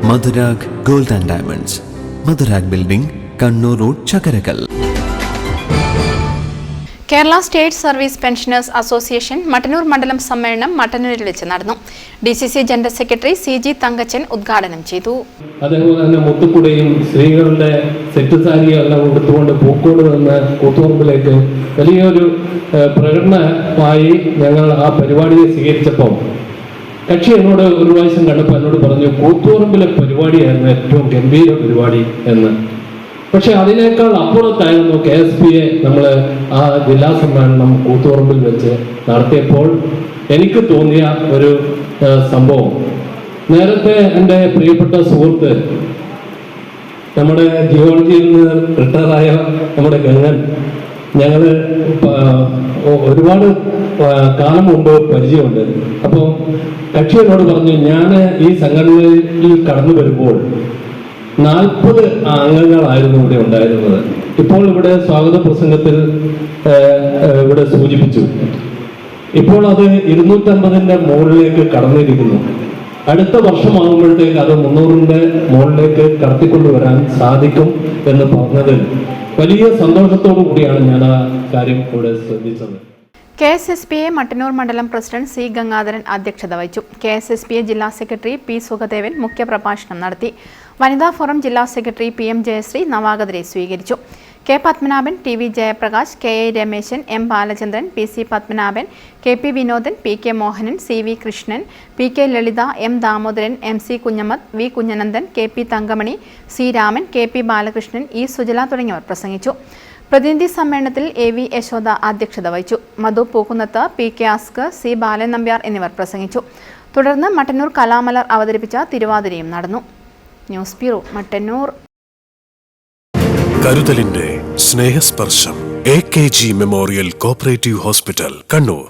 Madhurag Gold and Diamonds, Madhurag Building, Kannur Road, Chakarakal. Kerala state service pensioners association Mattannur മണ്ഡലം സമ്മേളനം മട്ടന്നൂരിൽ വെച്ച് നടന്നു. DCC general secretary C G. Thankachan ഉദ്ഘാടനം ചെയ്തു. അതേപോലെ തന്നെ മുത്തുക്കുടയും സ്ത്രീകളുടെ സെറ്റ് സാരിയെല്ലാം ഉടുത്തുകൊണ്ട് പൂക്കോട് നിന്ന് കൂത്തുപറമ്പിലേക്ക് വലിയൊരു പ്രകടനമായി ഞങ്ങൾ ആ പരിപാടിയെ സ്വീകരിച്ചപ്പോൾ കക്ഷി എന്നോട് ഒരു പ്രാവശ്യം കണ്ടപ്പോൾ എന്നോട് പറഞ്ഞു, കൂത്തുപറമ്പിലെ പരിപാടിയായിരുന്നു ഏറ്റവും ഗംഭീര പരിപാടി എന്ന്. പക്ഷെ അതിനേക്കാൾ അപ്പുറത്തായിരുന്നു KSPA നമ്മൾ ആ ജില്ലാ സമ്മേളനം കൂത്തുപറമ്പിൽ വെച്ച് നടത്തിയപ്പോൾ എനിക്ക് തോന്നിയ ഒരു സംഭവം. നേരത്തെ എൻ്റെ പ്രിയപ്പെട്ട സുഹൃത്ത്, നമ്മുടെ ജിയോളജിയിൽ നിന്ന് റിട്ടയറായ നമ്മുടെ ഗംഗൻ, ഞങ്ങൾ ഒരുപാട് കാലം മുമ്പ് പരിചയമുണ്ട്. അപ്പോൾ കക്ഷി എന്നോട് പറഞ്ഞു, ഞാൻ ഈ സംഘടനയിൽ കടന്നു വരുമ്പോൾ 40 അംഗങ്ങളായിരുന്നു ഇവിടെ ഉണ്ടായിരുന്നത്. ഇപ്പോൾ ഇവിടെ സ്വാഗത പ്രസംഗത്തിൽ ഇവിടെ സൂചിപ്പിച്ചു, ഇപ്പോൾ അത് 250-ന്റെ മുകളിലേക്ക് കടന്നിരിക്കുന്നു. അടുത്ത വർഷമാകുമ്പോഴത്തേക്ക് അത് 300-ന്റെ മുകളിലേക്ക് കടത്തിക്കൊണ്ടുവരാൻ സാധിക്കും എന്ന് പറഞ്ഞതിൽ വലിയ സന്തോഷത്തോടു കൂടിയാണ് ഞാൻ ആ കാര്യം ഇവിടെ ശ്രദ്ധിച്ചത്. KSSPA മട്ടന്നൂർ മണ്ഡലം പ്രസിഡന്റ് സി. ഗംഗാധരൻ അധ്യക്ഷത വഹിച്ചു. KSSPA ജില്ലാ സെക്രട്ടറി പി. സുഖദേവൻ മുഖ്യപ്രഭാഷണം നടത്തി. വനിതാ ഫോറം ജില്ലാ സെക്രട്ടറി PM ജയശ്രീ നവാഗതരെ സ്വീകരിച്ചു. K. Padmanabhan, TV Jayaprakash, KA Rameshan, M. Balachandran, PC Padmanabhan, KP Vinodan, PK Mohanan, CV Krishnan, PK ലളിത, M. Damodaran, MC Kunhammad, V. Kunhanandan, KP Thankamani, C. Raman, KP Balakrishnan, E. സുജല തുടങ്ങിയവർ പ്രസംഗിച്ചു. പ്രതിനിധി സമ്മേളനത്തിൽ AV യശോദ അധ്യക്ഷത വഹിച്ചു. മധു പൂക്കുന്നത്ത്, PK അസ്കർ, C. ബാലൻ നമ്പ്യാർ എന്നിവർ പ്രസംഗിച്ചു. തുടർന്ന് മട്ടന്നൂർ കലാമലർ അവതരിപ്പിച്ച തിരുവാതിരയും നടന്നു. News bureau, Mattannur. കരുതലിന്റെ സ്നേഹസ്പർശം AKG memorial cooperative hospital, Kannur.